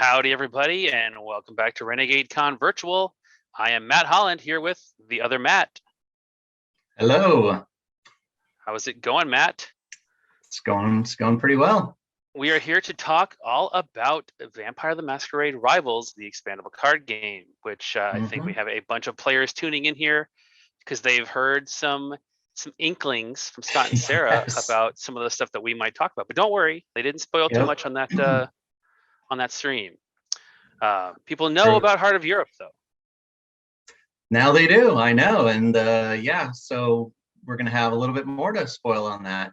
Howdy, everybody, and welcome back to Renegade Con Virtual. I am Matt Holland here with the other Matt. Hello. How's it going, Matt? It's going pretty well. We are here to talk all about Vampire the Masquerade Rivals, the expandable card game, which I think we have a bunch of players tuning in here because they've heard some inklings from Scott and Sarah about some of the stuff that we might talk about. But don't worry, they didn't spoil too much on that on that stream. People know about Heart of Europe, though. Now they do, I know. And yeah, so we're going to have a little bit more to spoil on that.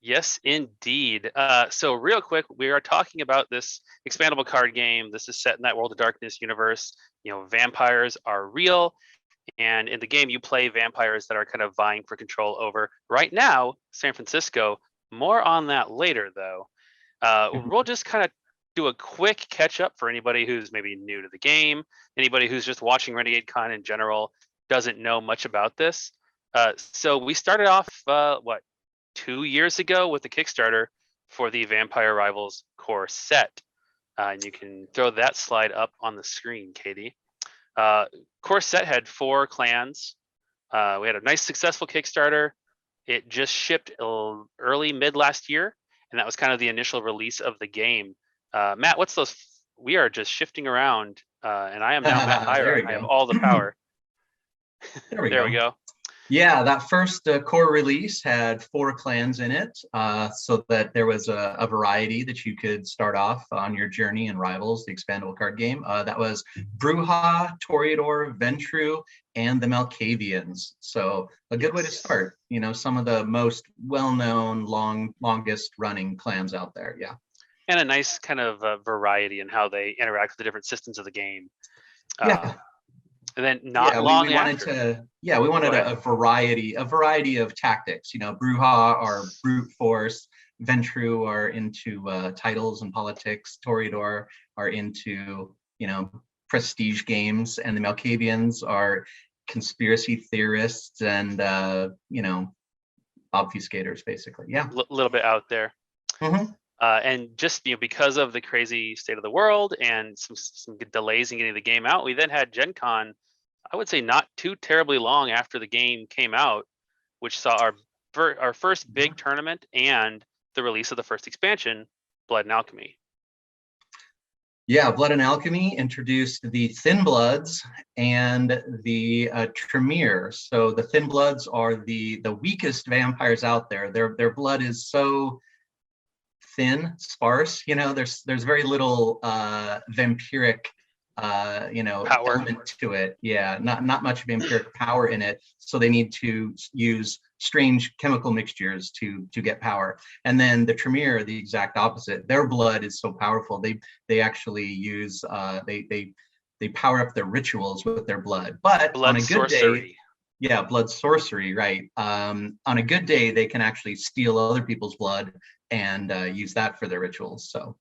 Yes, indeed. So real quick, we are talking about this expandable card game. This is set in that World of Darkness universe. You know, vampires are real. And in the game, you play vampires that are kind of vying for control over, right now, San Francisco. More on that later, though. We'll just kind of do a quick catch up for anybody who's maybe new to the game, anybody who's just watching Renegade Con in general, doesn't know much about this. So we started off, 2 years ago with the Kickstarter for the Vampire Rivals core set. And you can throw that slide up on the screen, Katie. Core set had 4 clans. We had a nice successful Kickstarter. It just shipped early mid last year, and that was kind of the initial release of the game. Matt, what's those? We are just shifting around, and I am now Matt Hyra. I have all the power. There we we go. Yeah, that first core release had 4 clans in it, so that there was a variety that you could start off on your journey in Rivals, the expandable card game. That was Brujah, Toreador, Ventru, and the Malkavians. So a good way to start. You know, some of the most well-known, longest running clans out there. Yeah. And a nice kind of variety in how they interact with the different systems of the game. Yeah. And then we wanted a variety of tactics. You know, Brujah are brute force, Ventru are into titles and politics, Toreador are into, you know, prestige games, and the Malkavians are conspiracy theorists and you know, obfuscators, basically. Yeah, a little bit out there. And just, you know, because of the crazy state of the world and some delays in getting the game out, we then had Gen Con, I would say not too terribly long after the game came out, which saw our first big tournament and the release of the first expansion, Blood and Alchemy. Yeah, Blood and Alchemy introduced the Thin Bloods and the Tremere. So the Thin Bloods are the weakest vampires out there. Their blood is so thin, sparse. You know, there's very little vampiric you know, power element to it. Yeah, not much vampiric power in it. So they need to use strange chemical mixtures to get power. And then the Tremere, the exact opposite. Their blood is so powerful. They actually use they power up their rituals with their blood. But blood on a good sorcery. day, yeah, blood sorcery, right? On a good day, they can actually steal other people's blood and use that for their rituals. So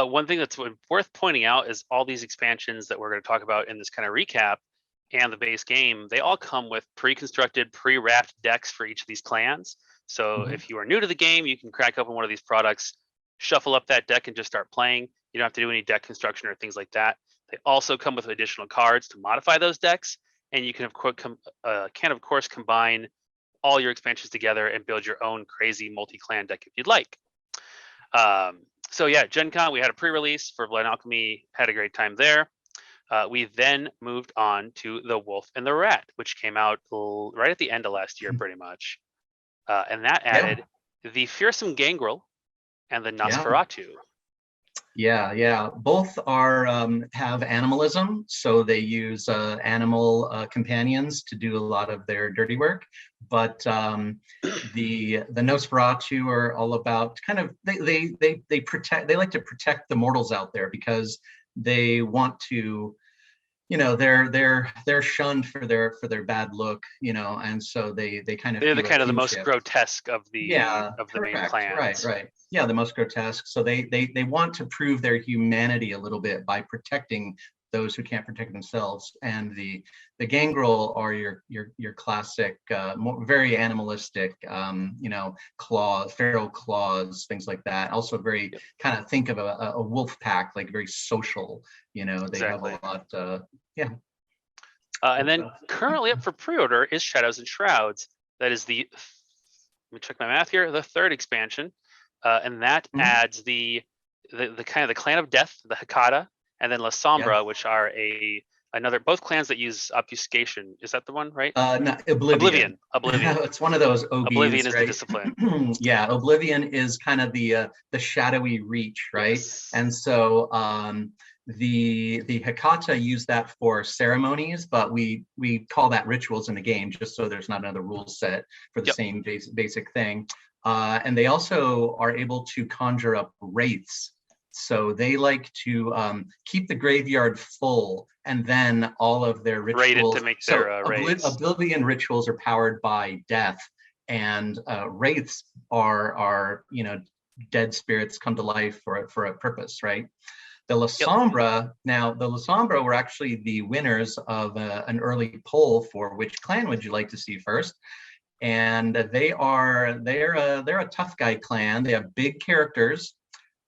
one thing that's worth pointing out is all these expansions that we're going to talk about in this kind of recap and the base game, they all come with pre-constructed, pre-wrapped decks for each of these clans. So if you are new to the game, you can crack open one of these products, shuffle up that deck and just start playing. You don't have to do any deck construction or things like that. They also come with additional cards to modify those decks. And you can, of course, combine all your expansions together and build your own crazy multi-clan deck if you'd like. So yeah, Gen Con, we had a pre-release for Blood and Alchemy, had a great time there. We then moved on to The Wolf and the Rat, which came out right at the end of last year, pretty much. And that added the Fearsome Gangrel and the Nosferatu. Yeah. Both are have animalism, so they use animal companions to do a lot of their dirty work. But the Nosferatu are all about kind of they protect. They like to protect the mortals out there because they want to, you know, they're shunned for their bad look, you know, and so they're the most grotesque of the main clans. Right. Yeah, the most grotesque. So they want to prove their humanity a little bit by protecting those who can't protect themselves. And the gangrel are your classic, very animalistic, feral claws, things like that. Also very kind of think of a wolf pack, like very social. They Exactly. have a lot. Yeah. And then currently up for pre-order is Shadows and Shrouds. That is let me check my math here, the third expansion, and that adds the kind of the Clan of Death, the Hecata, and then La Sombra, which are both clans that use obfuscation. Is that the one, right? No, Oblivion. It's one of those OBs, Oblivion is right? the discipline. Yeah, Oblivion is kind of the shadowy reach, right? Yes. And so the Hecata use that for ceremonies, but we call that rituals in the game, just so there's not another rule set for the same basic thing. And they also are able to conjure up wraiths. So they like to keep the graveyard full, and then all of their rituals. To make their Oblivion rituals are powered by death, and wraiths are dead spirits come to life for a purpose, right? The La Sombra, now the La Sombra were actually the winners of an early poll for which clan would you like to see first. And they're a tough guy clan. They have big characters,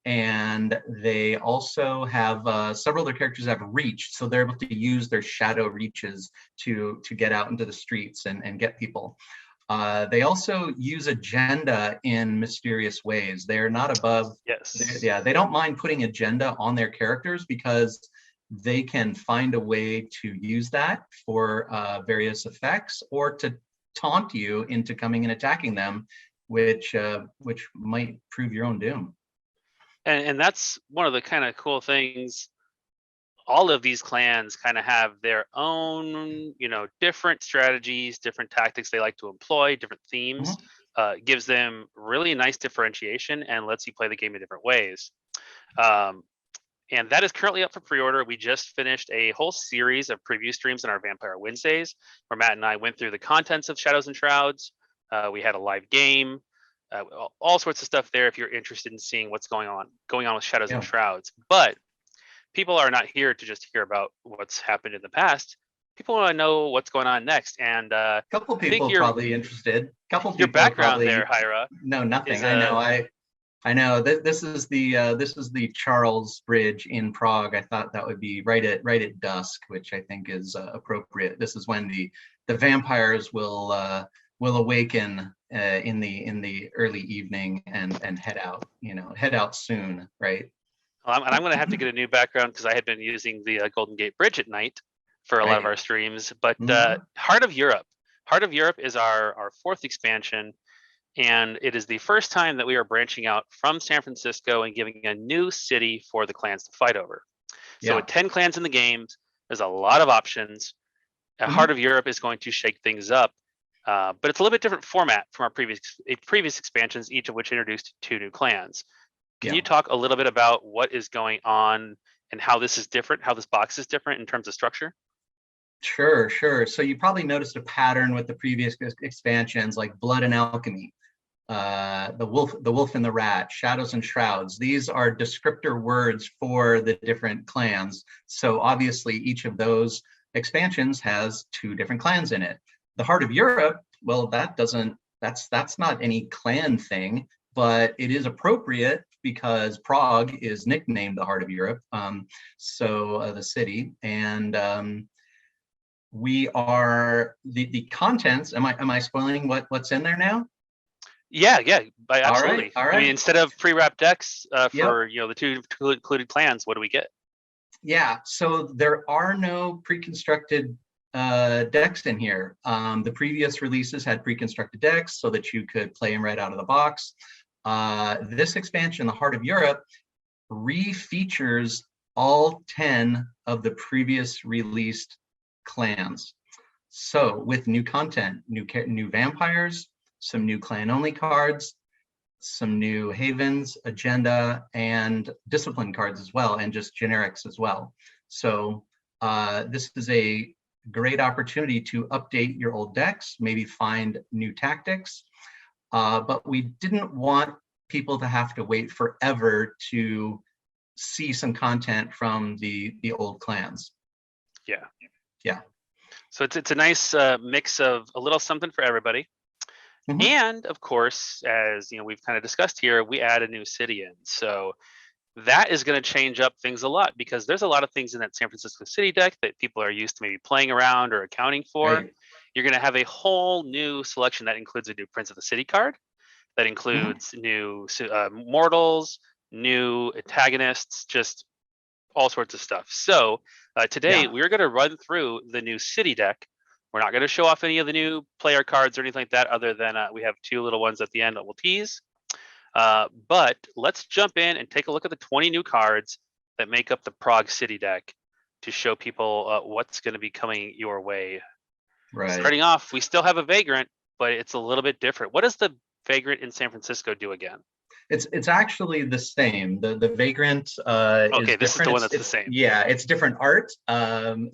and they also have several of their characters have reach, so they're able to use their shadow reaches to get out into the streets and get people. They also use agenda in mysterious ways. They're not above. They don't mind putting agenda on their characters because they can find a way to use that for various effects, or to taunt you into coming and attacking them, which might prove your own doom. And that's one of the kind of cool things. All of these clans kind of have their own, different strategies, different tactics they like to employ, different themes. Gives them really nice differentiation and lets you play the game in different ways. And that is currently up for pre-order. We just finished a whole series of preview streams on our Vampire Wednesdays, where Matt and I went through the contents of Shadows and Shrouds. We had a live game, all sorts of stuff there if you're interested in seeing what's going on with Shadows and Shrouds. But people are not here to just hear about what's happened in the past. People want to know what's going on next. And a couple people probably interested. Your background there, Hyra. No, nothing. I know. This is the Charles Bridge in Prague. I thought that would be right at dusk, which I think is appropriate. This is when the vampires will awaken in the early evening and head out soon, right? And I'm going to have to get a new background because I had been using the Golden Gate Bridge at night for a lot of our streams. But Heart of Europe is our fourth expansion. And it is the first time that we are branching out from San Francisco and giving a new city for the clans to fight over. So with 10 clans in the game, there's a lot of options. Heart of Europe is going to shake things up, but it's a little bit different format from our previous expansions, each of which introduced 2 new clans. Can you talk a little bit about what is going on and how this is different, how this box is different in terms of structure? Sure. So you probably noticed a pattern with the previous expansions, like Blood and Alchemy, the Wolf and the Rat, Shadows and Shrouds. These are descriptor words for the different clans. So obviously each of those expansions has 2 different clans in it. The Heart of Europe, well, that's not any clan thing, but it is appropriate because Prague is nicknamed the Heart of Europe. The city, and we are the contents. Am I spoiling what's in there now? Yeah, absolutely. All right. I mean, instead of pre-wrap decks for the 2 included clans, what do we get? Yeah, so there are no pre-constructed decks in here. The previous releases had pre-constructed decks so that you could play them right out of the box. This expansion, the Heart of Europe, re-features all 10 of the previous released clans. So with new content, new vampires, some new clan-only cards, some new havens, agenda, and discipline cards as well, and just generics as well. So this is a great opportunity to update your old decks, maybe find new tactics, but we didn't want people to have to wait forever to see some content from the old clans. Yeah. Yeah. So it's a nice mix of a little something for everybody. Mhm. And of course, as you know, we've kind of discussed here, we add a new city in. So that is going to change up things a lot because there's a lot of things in that San Francisco city deck that people are used to maybe playing around or accounting for. Right. You're going to have a whole new selection that includes a new Prince of the City card, that Mhm. includes new mortals, new antagonists, just all sorts of stuff. So today Yeah. we're going to run through the new city deck. We're not going to show off any of the new player cards or anything like that, other than we have two little ones at the end that we'll tease. But let's jump in and take a look at the 20 new cards that make up the Prague city deck to show people what's going to be coming your way. Right. Starting off, we still have a Vagrant, but it's a little bit different. What does the Vagrant in San Francisco do again? It's actually the same. The Vagrant Okay, is this is the different. one It's that's the same. yeah, it's different art.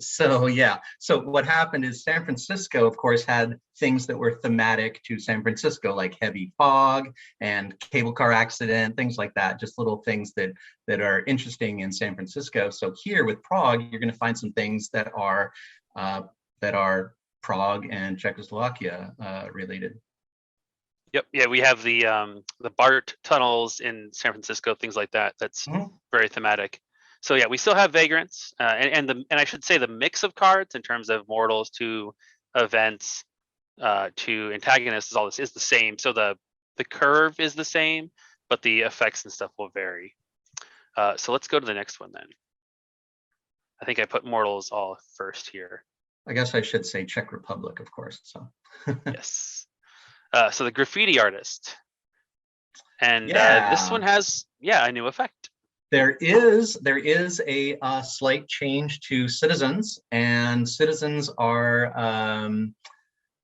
So yeah. So what happened is San Francisco, of course, had things that were thematic to San Francisco, like heavy fog and cable car accident, things like that. Just little things that are interesting in San Francisco. So here with Prague, you're going to find some things uh, that are Prague and Czechoslovakia related. Yep. Yeah, we have the BART tunnels in San Francisco, things like that. That's Mhm. very thematic. So yeah, we still have vagrants, and I should say the mix of cards in terms of mortals to events to antagonists is all this is the same. So the curve is the same, but the effects and stuff will vary. So let's go to the next one then. I think I put mortals all first here. I guess I should say Czech Republic, of course. So Yes. So the graffiti artist, and this one yeah, has a new effect. there is a slight change to citizens, and citizens are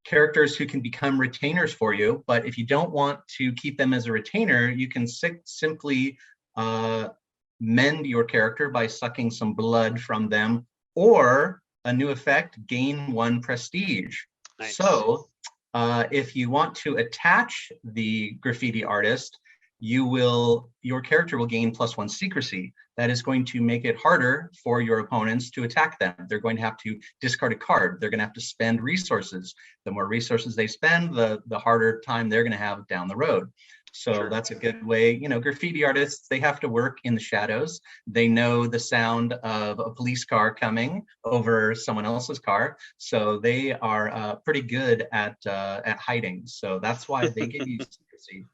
characters who can become retainers for you. But if you don't want to keep them as a retainer, you can simply mend your character by sucking some blood from them, or a new effect, gain 1 prestige. Nice. So if you want to attach the graffiti artist, your character will gain +1 secrecy. That is going to make it harder for your opponents to attack them. They're going to have to discard a card. They're going to have to spend resources. The more resources they spend, the harder time they're going to have down the road. So Sure. that's a good way. You know, graffiti artists, they have to work in the shadows. They know the sound of a police car coming over someone else's car. So they are pretty good at hiding. So that's why they give you secrecy.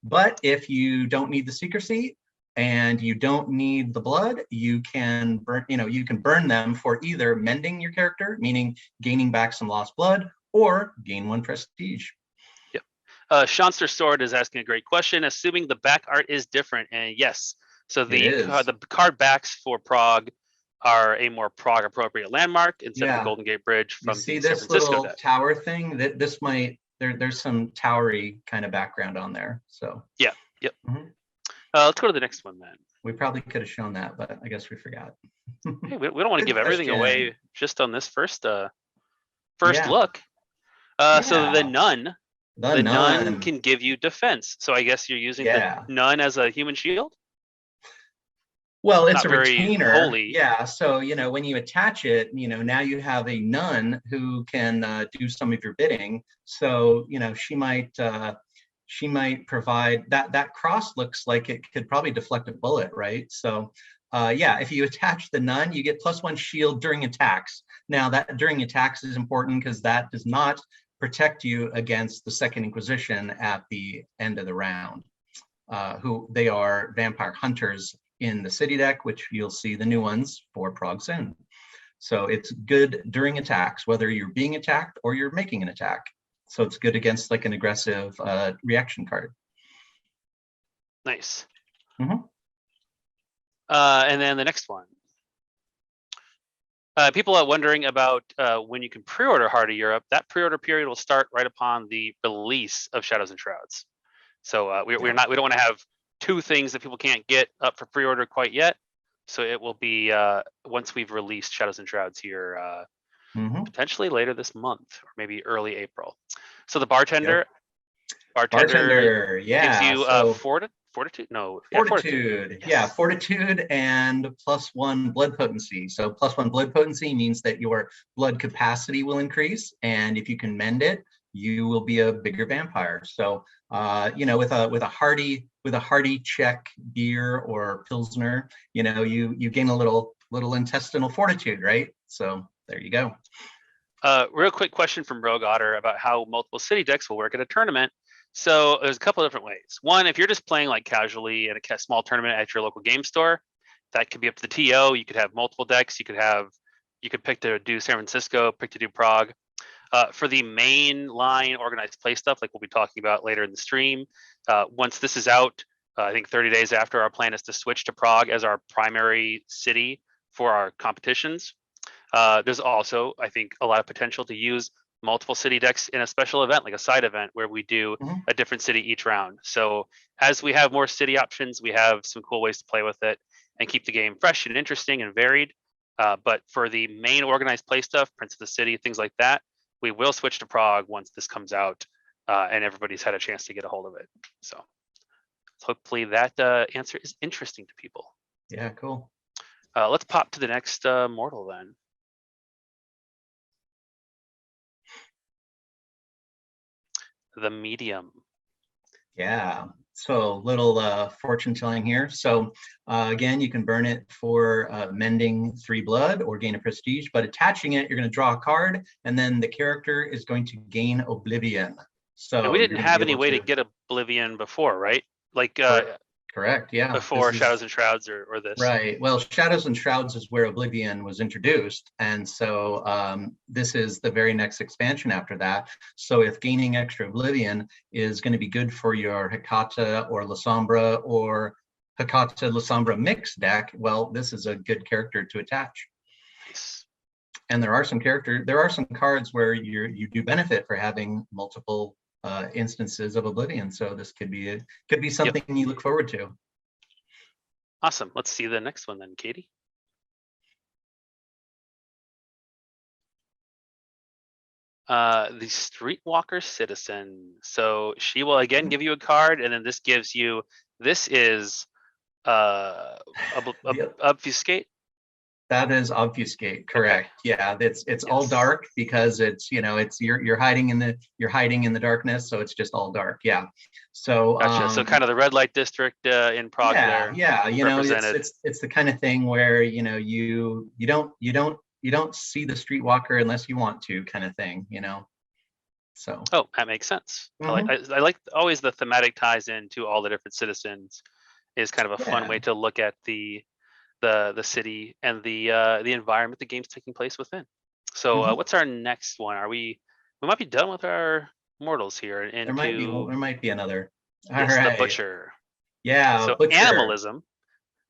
But if you don't need the secrecy and you don't need the blood, you can burn them for either mending your character, meaning gaining back some lost blood, or gain 1 prestige. Yep. Shanster Sword is asking a great question. Assuming the back art is different, and yes, so It is. the card backs for Prague are a more Prague appropriate landmark instead of the Yeah. Golden Gate Bridge You from see the San this Francisco little deck. tower thing? That this might there's some towery kind of background on there. So Yeah. Yep. mhm. Let's go to the next one then. We probably could have shown that, but I guess we forgot. Hey, we don't want to Good give everything question. away just on this first Yeah. look. So Yeah. The the nun nun. can give you defense. So I guess you're using the Yeah. nun as a human shield. Well, it's Not a very retainer. holy. Yeah. So, when you attach it, now you have a nun who can do some of your bidding. So, she might provide that cross looks like it could probably deflect a bullet, right? So, yeah, if you attach the nun, you get +1 shield during attacks. Now, that during attacks is important because that does not protect you against the Second Inquisition at the end of the round. Who they are vampire hunters in the city deck, which you'll see the new ones for Prague soon. So it's good during attacks, whether you're being attacked or you're making an attack. So it's good against like an aggressive reaction card. Nice. Mm-hmm. And then the next one. People are wondering about when you can pre-order Heart of Europe. That pre-order period will start right upon the release of Shadows and Shrouds. So we don't want to have two things that people can't get up for pre-order quite yet. So it will be once we've released Shadows and Shrouds here, Mm-hmm. potentially later this month or maybe early April. So the bartender Yep. Bartender, gives yeah. you So Fortitude? No. Yeah, fortitude. Fortitude, Yes. yeah, fortitude and +1 blood potency. So +1 blood potency means that your blood capacity will increase, and if you can mend it, you will be a bigger vampire. So with a hearty Czech beer or pilsner, you gain a little intestinal fortitude, right? So there you go. Real quick question from Rogue Otter about how multiple city decks will work at a tournament. So there's a couple of different ways. One, if you're just playing like casually at a small tournament at your local game store, that could be up to the TO. You could have multiple decks. You could pick to do San Francisco, pick to do Prague. For the main line organized play stuff, like we'll be talking about later in the stream, once this is out, I think 30 days after, our plan is to switch to Prague as our primary city for our competitions. There's also, I think, a lot of potential to use multiple city decks in a special event, like a side event where we do a different city each round. So as we have more city options, we have some cool ways to play with it and keep the game fresh and interesting and varied. But for the main organized play stuff, Prince of the City, things like that, we will switch to Prague once this comes out and everybody's had a chance to get a hold of it. So hopefully that answer is interesting to people. Yeah, cool. Let's pop to the next mortal then. The medium. Yeah, so little fortune telling here. So again, you can burn it for mending 3 blood or gain a prestige, but attaching it, you're going to draw a card, and then the character is going to gain oblivion. So and we didn't have any way to get oblivion before, right? Like correct, yeah. Before Shadows and Shrouds or this. Right. Well, Shadows and Shrouds is where Oblivion was introduced. And so this is the very next expansion after that. So if gaining extra Oblivion is going to be good for your Hecata or La Sombra or Hecata La Sombra mix deck, well, this is a good character to attach. Nice. And there are some cards where you do benefit for having multiple instances of Oblivion. So this could be something you look forward to. Awesome. Let's see the next one then, Katie. The Streetwalker Citizen. So she will again give you a card, and then this gives you, this is obfuscate. That is obfuscate, correct? Okay. Yeah, it's all dark because it's you're hiding in the darkness, so it's just all dark. Yeah. So gotcha. So kind of the red light district in Prague there. Yeah, it's the kind of thing where you don't see the streetwalker unless you want to, kind of thing, So that makes sense. I like always the thematic ties into all the different citizens is kind of a fun way to look at the city and the environment the game's taking place within. So what's our next one? We might be done with our mortals here. There might be another. All right. The butcher. Yeah. So butcher. Animalism.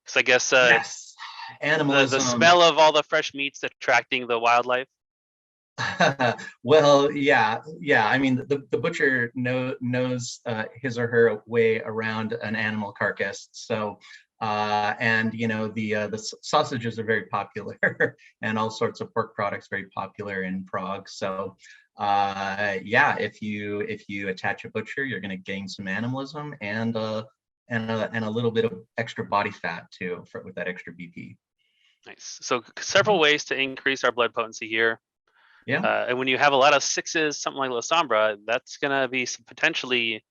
So I guess yes. Animalism. The smell of all the fresh meats attracting the wildlife. Well, yeah. I mean, the butcher knows his or her way around an animal carcass. So and the sausages are very popular and all sorts of pork products very popular in Prague. So if you attach a butcher, you're going to gain some animalism and a little bit of extra body fat too with that extra BP. Nice. So several ways to increase our blood potency here. Yeah. And when you have a lot of 6s, something like La Sombra, that's going to be some potentially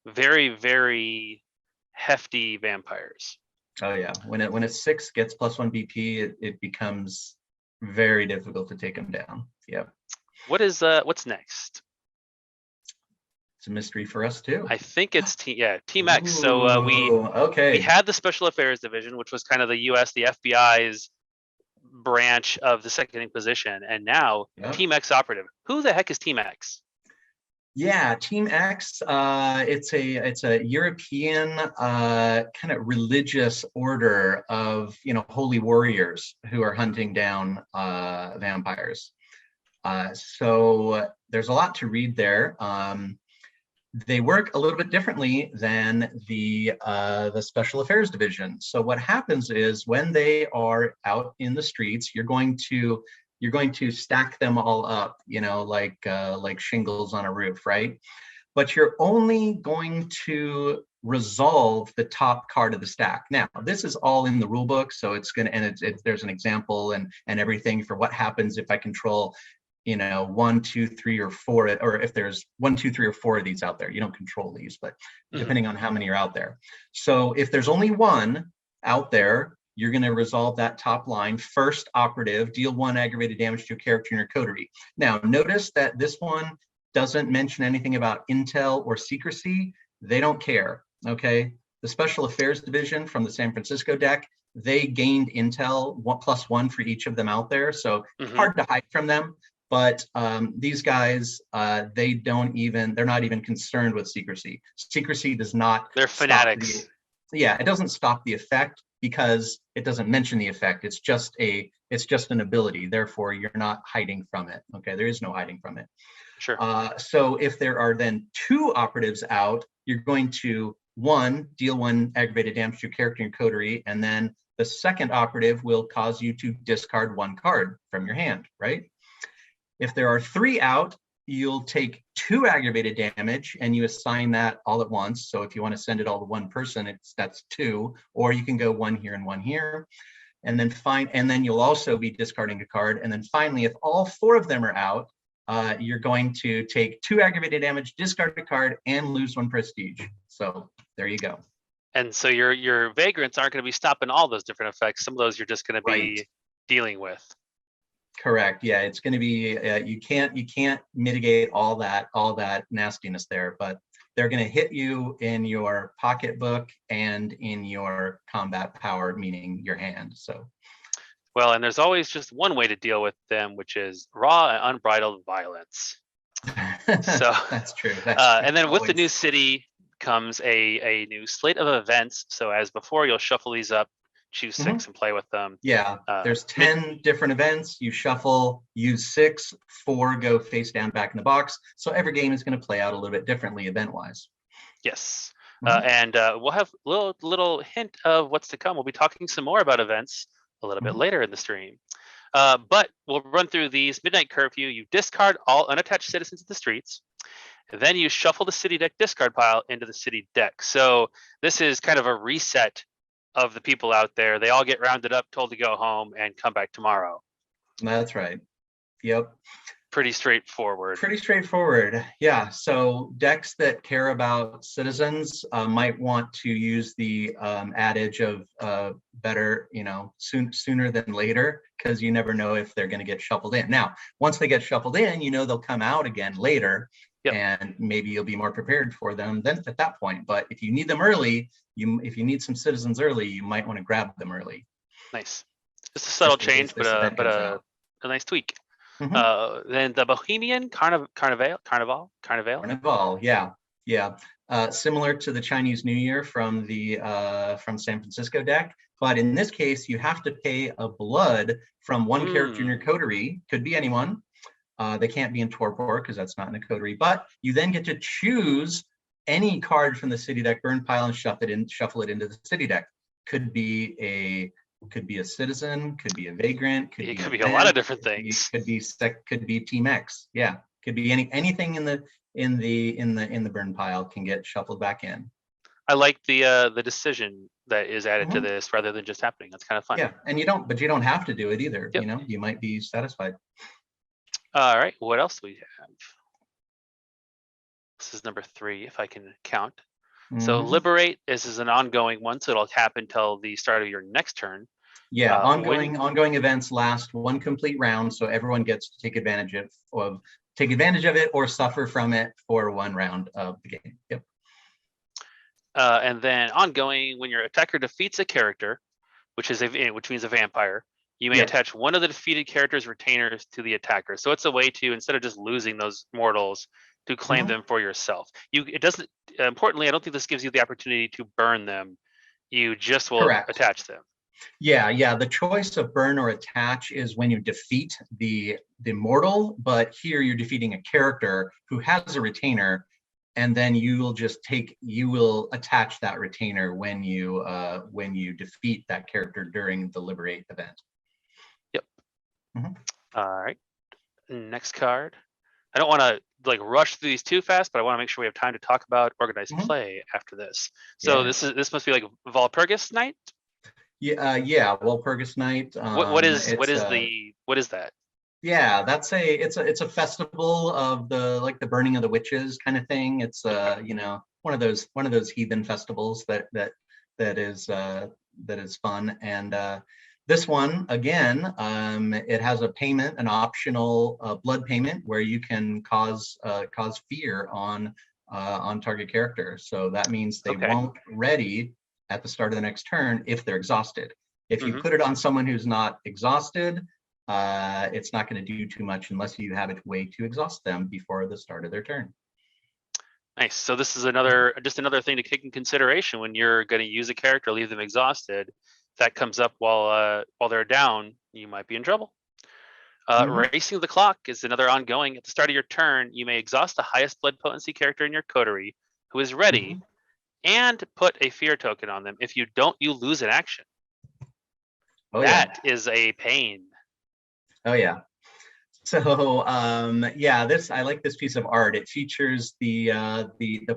very, very hefty vampires. Oh yeah, when it's 6 gets +1 BP, it becomes very difficult to take them down. Yeah. What's next? It's a mystery for us too. I think it's Team X. So we had the Special Affairs Division, which was kind of the FBI's branch of the Second Inquisition, and now Team X operative. Who the heck is Team X? Yeah, Team X, it's a European kind of religious order of holy warriors who are hunting down vampires. So there's a lot to read there. They work a little bit differently than the Special Affairs Division. So what happens is when they are out in the streets, you're going to stack them all up, like shingles on a roof, right? But you're only going to resolve the top card of the stack. Now, this is all in the rule book, so it's gonna, and there's an example and everything for what happens if I control, 1, 2, 3, or 4, or if there's 1, 2, 3, or 4 of these out there. You don't control these, but depending on how many are out there. So if there's only one out there, you're going to resolve that top line. First operative, deal 1 aggravated damage to a character in your coterie. Now, notice that this one doesn't mention anything about intel or secrecy. They don't care, okay? The Special Affairs Division from the San Francisco deck, they gained intel +1 for each of them out there. So it's hard to hide from them. But these guys, they're not even concerned with secrecy. Secrecy does not. They're fanatics. It doesn't stop the effect because it doesn't mention the effect. It's just an ability. Therefore, you're not hiding from it. Okay, there is no hiding from it. Sure. So if there are then 2 operatives out, you're going to, 1, deal 1 aggravated damage to a character in your coterie, and then the second operative will cause you to discard 1 card from your hand, right? If there are 3 out, you'll take 2 aggravated damage and you assign that all at once. So if you want to send it all to 1 person, that's 2, or you can go 1 here and 1 here. And then you'll also be discarding a card. And then finally, if all 4 of them are out, you're going to take 2 aggravated damage, discard a card, and lose 1 prestige. So there you go. And so your vagrants aren't going to be stopping all those different effects. Some of those you're just going to be dealing with. Correct. Yeah, it's going to be you can't mitigate all that nastiness there, but they're going to hit you in your pocketbook and in your combat power, meaning your hand. So, well, and there's always just one way to deal with them, which is raw and unbridled violence. So that's true. And then with the new city comes a new slate of events. So as before, you'll shuffle these up, choose 6 and play with them. Yeah, there's 10 different events. You shuffle, use 6, 4 go face down back in the box. So every game is going to play out a little bit differently event-wise. Yes. And we'll have a little hint of what's to come. We'll be talking some more about events a little bit later in the stream. But we'll run through these. Midnight Curfew, you discard all unattached citizens of the streets. And then you shuffle the city deck discard pile into the city deck. So this is kind of a reset of the people out there. They all get rounded up, told to go home, and come back tomorrow. That's right. Yep. Pretty straightforward. Yeah. So decks that care about citizens might want to use the adage of better, sooner than later, because you never know if they're going to get shuffled in. Now, once they get shuffled in, they'll come out again later. Yep. And maybe you'll be more prepared for them then at that point. But if you need them early, if you need some citizens early, you might want to grab them early. Nice. Just a subtle change, but a nice tweak. Then the Bohemian Carnival. Yeah. Similar to the Chinese New Year from San Francisco deck, but in this case, you have to pay a blood from 1 character in your coterie. Could be anyone. They can't be in torpor because that's not in a coterie, but you then get to choose any card from the city deck burn pile and shuffle it into the city deck. Could be a citizen, could be a vagrant, could be a lot of different things. Could be Team X. Yeah, could be anything in the burn pile can get shuffled back in. I like the decision that is added to this rather than just happening. That's kind of fun. Yeah, and you don't have to do it either. Yep. You might be satisfied. All right, what else do we have? This is number 3, if I can count. So Liberate, this is an ongoing one, so it'll happen until the start of your next turn. Yeah, ongoing events last 1 complete round, so everyone gets to take advantage of it or suffer from it for 1 round of the game. Yep. And then ongoing, when your attacker defeats a character, which means a vampire, you may attach one of the defeated character's retainers to the attacker. So it's a way to, instead of just losing those mortals, to claim them for yourself. Importantly, I don't think this gives you the opportunity to burn them. You just will attach them. Yeah. The choice of burn or attach is when you defeat the mortal, but here you're defeating a character who has a retainer, and then you will attach that retainer when you defeat that character during the Liberate event. Yep. All right. Next card. I don't want to like rush through these too fast, but I want to make sure we have time to talk about organized Mhm. play after this. So Yeah. this must be like Valpurgis night. Yeah, yeah. Walpurgis Night. What is that? Yeah, it's a festival of the like the burning of the witches kind of thing. It's one of those heathen festivals that is fun. And this one again, it has a payment, an optional blood payment where you can cause fear on target character. So that means they Okay. won't ready at the start of the next turn if they're exhausted. If you Mm-hmm. put it on someone who's not exhausted, it's not going to do too much unless you have a way to exhaust them before the start of their turn. Nice. So this is just another thing to take in consideration when you're going to use a character, leave them exhausted. If that comes up while they're down, you might be in trouble. Mm-hmm. Racing the clock is another ongoing. At the start of your turn, you may exhaust the highest blood potency character in your coterie who is ready Mm-hmm. and put a fear token on them. If you don't, you lose an action. Oh yeah. That is a pain. Oh yeah. So yeah, this I like this piece of art. It features the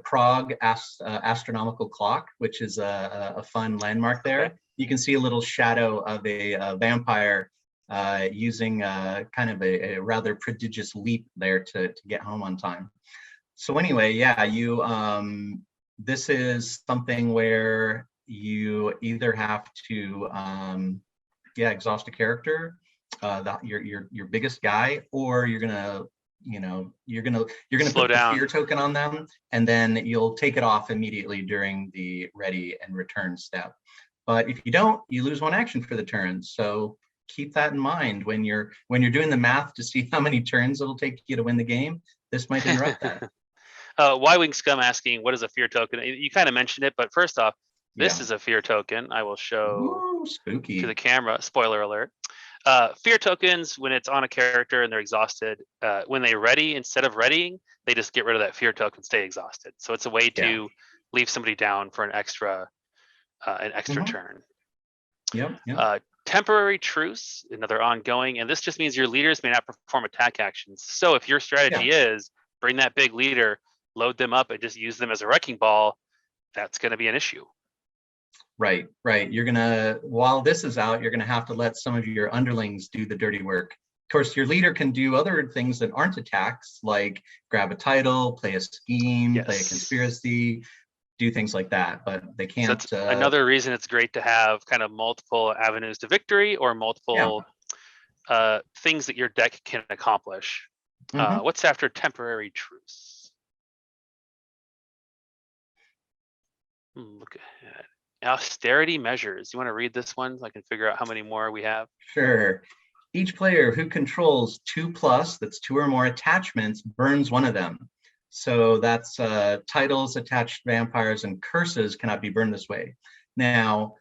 Prague astronomical clock, which is a fun landmark Okay. there. You can see a little shadow of a vampire using kind of a rather prodigious leap there to get home on time. So anyway, yeah, this is something where you either have to exhaust a character, your biggest guy, or you're gonna Slow put the fear down. token on them, and then you'll take it off immediately during the ready and return step. But if you don't, you lose one action for the turn. So keep that in mind when you're doing the math to see how many turns it'll take you to win the game. This might interrupt that. Y-Wing Scum asking, what is a fear token? You kind of mentioned it, but first off, this Yeah. is a fear token. I will show Ooh, to the spooky. camera. Spoiler alert. Fear tokens, when it's on a character and they're exhausted, when they ready, instead of readying, they just get rid of that fear token, stay exhausted. So it's a way Yeah. to leave somebody down for an extra Mhm. turn. Yep. Yep. Temporary truce, another ongoing, and this just means your leaders may not perform attack actions. So if your Yeah. strategy is bring that big leader, load them up, and just use them as a wrecking ball, that's going to be an issue. Right. While this is out, you're gonna have to let some of your underlings do the dirty work. Of course, your leader can do other things that aren't attacks, like grab a title, play a scheme, play a Yes. conspiracy, do things like that, but they So can't. that's another reason it's great to have kind of multiple avenues to victory or Yeah. multiple things that your deck can accomplish. Hmm. What's after temporary truce? Look ahead. Austerity measures. You want to read this one so I can figure out how many more we have? Sure. Each player who controls 2+, that's 2 or more attachments, burns one of them. So that's titles, attached vampires, and curses cannot be burned this way. Now,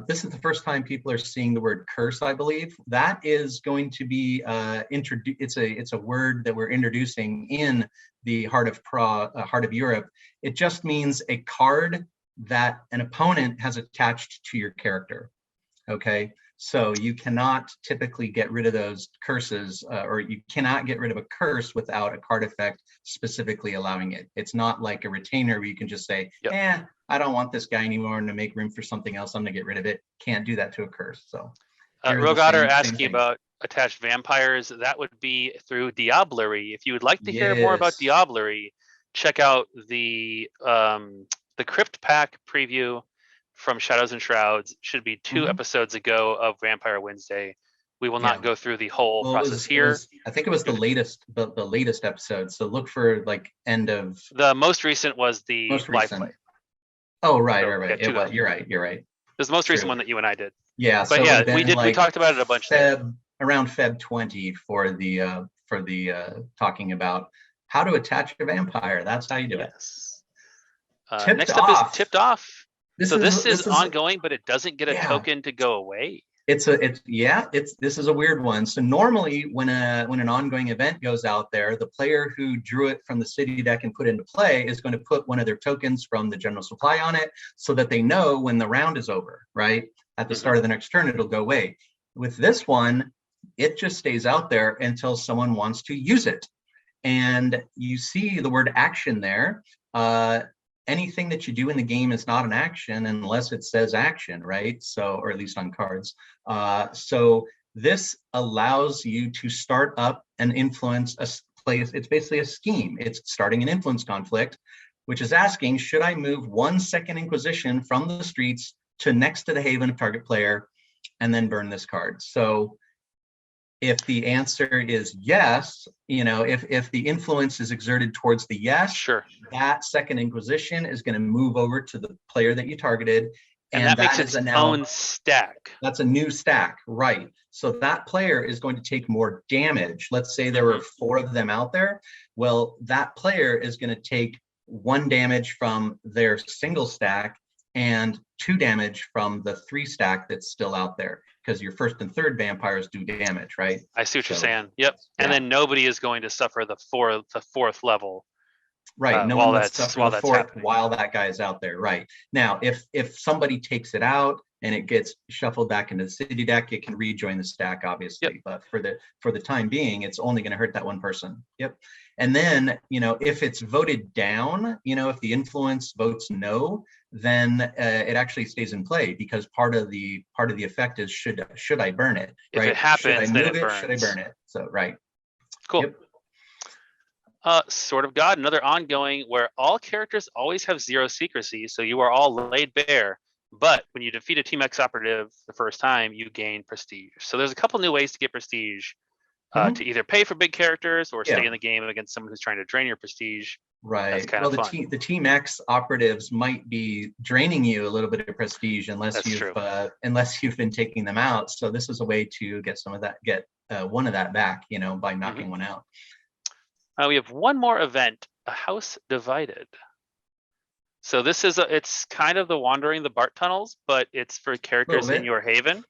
this is the first time people are seeing the word curse, I believe. That is going to be introduced. It's a word that we're introducing in the Heart of Heart of Europe. It just means a card that an opponent has attached to your character. Okay, so you cannot typically get rid of those curses, or you cannot get rid of a curse without a card effect specifically allowing it. It's not like a retainer where you can just say, Yep. I don't want this guy anymore, and to make room for something else, I'm gonna get rid of it. Can't do that to a curse. So here the Rogatter same asking thing. about attached vampires. That would be through Diablerie. If you would like to hear more about Yes. Diablerie, check out the Crypt Pack preview from Shadows and Shrouds. Should be 2 Mhm. episodes ago of Vampire Wednesday. We will Yeah. not go through the whole Well, process here. I think it was the latest episode. So look for like end of The most recent was the most live recent. play. Oh, right. So yeah, 2 It of was. them. You're right. It was the most recent True. one that you and I did. Yeah, But so it would yeah, have been we like talked about it a bunch there. around Feb 20 for the talking about how to attach a vampire. That's how you do it. Yes. Tipped Next up is off. Tipped Off. This So is this is this is ongoing, but it doesn't get a yeah. token to go away. This is a weird one. So normally when an ongoing event goes out there, the player who drew it from the city deck and put into play is going to put one of their tokens from the general supply on it so that they know when the round is over, right? At the start of the next turn, it'll go away. With this one, it just stays out there until someone wants to use it. and you see the word action there. Anything that you do in the game is not an action unless it says action, right? So, or at least on cards. So this allows you to start up and influence a place. It's basically a scheme. It's starting an influence conflict, which is asking, should I move 1 second Inquisition from the streets to next to the haven of target player and then burn this card? So if the answer is yes, if the influence is exerted towards the yes, Sure. that second Inquisition is going to move over to the player that you targeted. And that makes its own stack. That's a new stack, right? So that player is going to take more damage. Let's say there were 4 of them out there. Well, that player is going to take 1 damage from their single stack and 2 damage from the 3 stack that's still out there, because your first and third vampires do damage, right? I see what you're saying. Yep. And then nobody is going to suffer the fourth level. Right. No one will suffer the 4th while that guy is out there. Right. Now, if somebody takes it out and it gets shuffled back into the city deck, it can rejoin the stack, obviously. Yep. But for the time being, it's only going to hurt that one person. Yep. And then, if it's voted down, if the influence votes no, then it actually stays in play, because part of the effect is should I burn it? Right? If it happens, should I move it it? burns. Should I burn it? So right. Cool. Yep. Sword of God, another ongoing where all characters always have 0 secrecy, so you are all laid bare. But when you defeat a Team X operative the first time, you gain prestige. So there's a couple new ways to get prestige. To either pay for big characters or stay in the game against someone who's trying to drain your prestige. Right. That's kind of fun. The Team X operatives might be draining you a little bit of prestige unless you've been taking them out. So this is a way to get some of that, one of that back, by knocking one out. We have one more event, a house divided. So this is it's kind of the wandering the Bart tunnels, but it's for characters in your haven.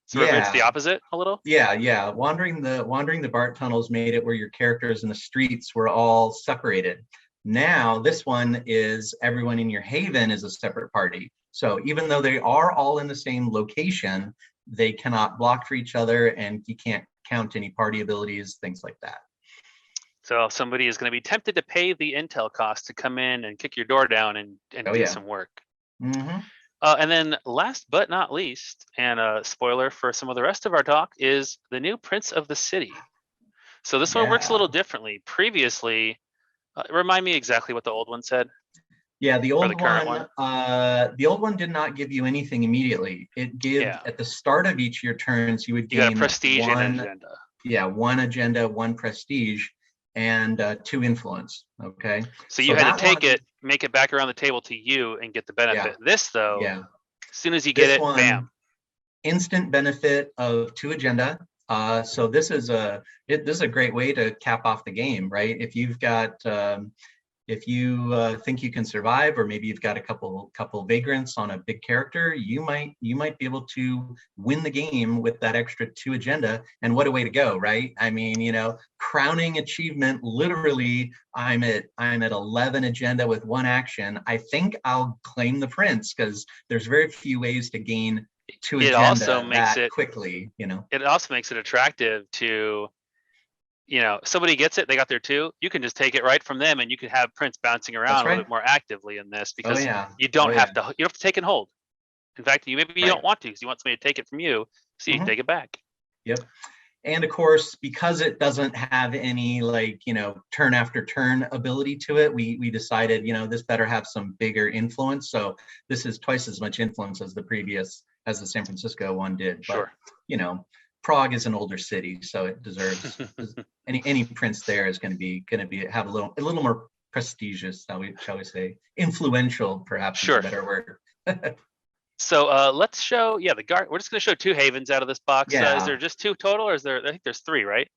So it's the opposite a little. Yeah. Wandering the Bart tunnels made it where your characters in the streets were all separated. Now this one is everyone in your haven is a separate party. So even though they are all in the same location, they cannot block for each other, and you can't count any party abilities, things like that. So if somebody is going to be tempted to pay the intel cost to come in and kick your door down and do some work. And then last but not least, and a spoiler for some of the rest of our talk, is the new Prince of the City. So this one works a little differently. Previously, remind me exactly what the old one said. Yeah, the old one did not give you anything immediately. It gave at the start of each of your turns, you would gain a prestige and agenda. Yeah, 1 agenda, 1 prestige, and 2 influence. Okay. So you had to take it, make it back around the table to you, and get the benefit. This though, as soon as you get it, bam. Instant benefit of 2 agenda. So this is a great way to cap off the game, right? If you've got if you think you can survive, or maybe you've got a couple vagrants on a big character, you might be able to win the game with that extra 2 agenda. And what a way to go, right? I mean, crowning achievement. Literally, I'm at 11 agenda with 1 action. I think I'll claim the prince, because there's very few ways to gain 2 agenda also makes it quickly. It also makes it attractive to. Somebody gets it, they got their 2, you can just take it right from them, and you can have Prince bouncing around a little bit more actively in this, because you don't have to take and hold. In fact, you don't want to, because you want somebody to take it from you, so you can take it back. Yep. And of course, because it doesn't have any turn after turn ability to it, we decided, this better have some bigger influence. So this is twice as much influence as the San Francisco one did. But, Prague is an older city, so it deserves any prince there is going to have a little more prestigious, shall we say, influential, perhaps is a better word. So let's show the guard. We're just going to show 2 havens out of this box. Is there just 2 total, or is there? I think there's 3, right?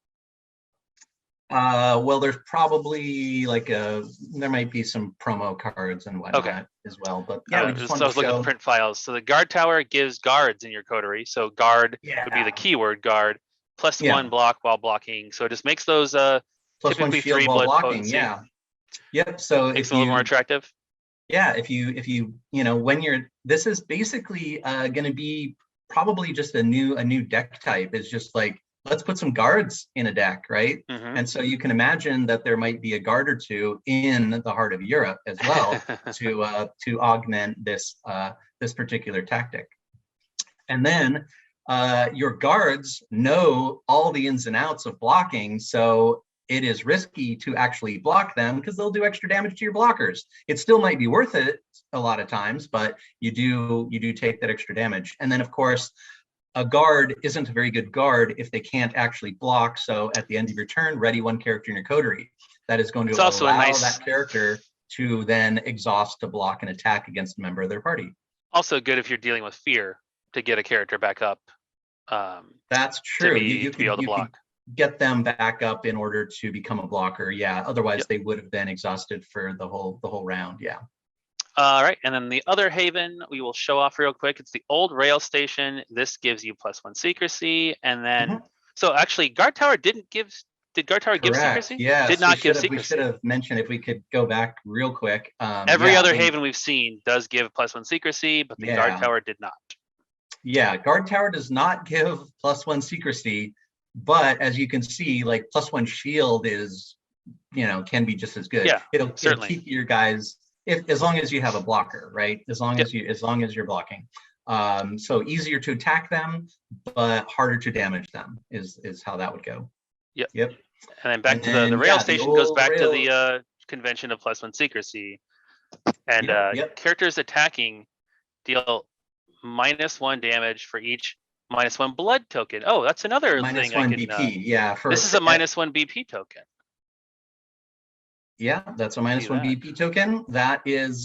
Well, there's probably there might be some promo cards and whatnot as well. But I was looking at the print files. So the guard tower gives guards in your coterie. So guard would be the keyword guard, plus 1 block while blocking. So it just makes those plus typically 1 shield 3 while blood blocking. potency. Yep. So makes it a little more attractive. Yeah, if you when this is basically going to be probably just a new deck type. It's just let's put some guards in a deck, right? Mm-hmm. And so you can imagine that there might be a guard or two in the heart of Europe as well to augment this particular tactic. And then your guards know all the ins and outs of blocking, so it is risky to actually block them because they'll do extra damage to your blockers. It still might be worth it a lot of times, but you do take that extra damage. And then of course, a guard isn't a very good guard if they can't actually block. So at the end of your turn, ready one character in your coterie. That is going to allow that character to then exhaust to block an attack against a member of their party. Also good if you're dealing with fear to get a character back up. That's true. You be able to block. Get them back up in order to become a blocker. Yeah. Otherwise, they would have been exhausted for the whole round. Yeah. All right, and then the other haven we will show off real quick. It's the old rail station. This gives you +1 secrecy, and then so actually guard tower did guard tower give secrecy? Yes, did not give secrecy. We should have mentioned, if we could go back real quick. Every other haven we've seen does give +1 secrecy, but the guard tower did not. Yeah, guard tower does not give +1 secrecy, but as you can see, like +1 shield is, can be just as good. Yeah, it'll keep your guys, as long as you have a blocker, right? As long as you're blocking. So easier to attack them, but harder to damage them is how that would go. Yep. And then back to the rail station goes back to the convention of +1 secrecy. And characters attacking deal -1 damage for each -1 blood token. Oh, that's another thing I can. BP. Yeah. This is a -1 BP token. Yeah, that's a -1 BP token. That is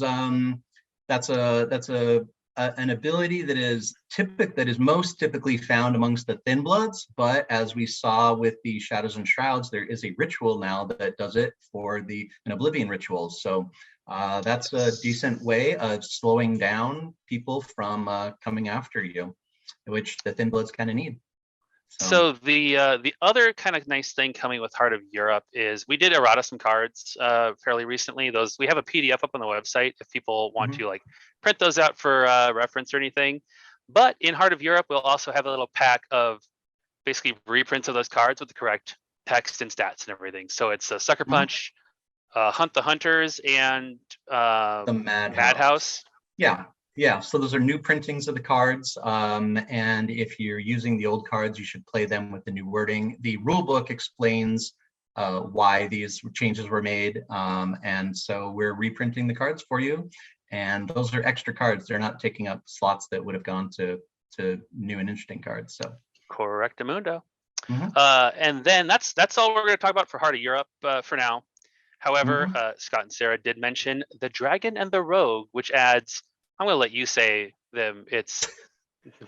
that's an ability that is most typically found amongst the thin bloods, but as we saw with the Shadows and Shrouds, there is a ritual now that does it for an Oblivion rituals. So that's a decent way of slowing down people from coming after you, which the thin bloods kind of need. So the other kind of nice thing coming with Heart of Europe is we did errata some cards fairly recently. We have a PDF up on the website if people want to like print those out for reference or anything. But in Heart of Europe, we'll also have a little pack of basically reprints of those cards with the correct text and stats and everything. So it's a Sucker Punch, Hunt the Hunters, and the Madhouse. Yeah, so those are new printings of the cards, and if you're using the old cards, you should play them with the new wording. The rule book explains why these changes were made, and so we're reprinting the cards for you, and those are extra cards. They're not taking up slots that would have gone to new and interesting cards. So correctamundo. And then that's all we're going to talk about for Heart of Europe for now. However, Scott and Sarah did mention the Dragon and the Rogue, which adds, I'm going to let you say them. It's,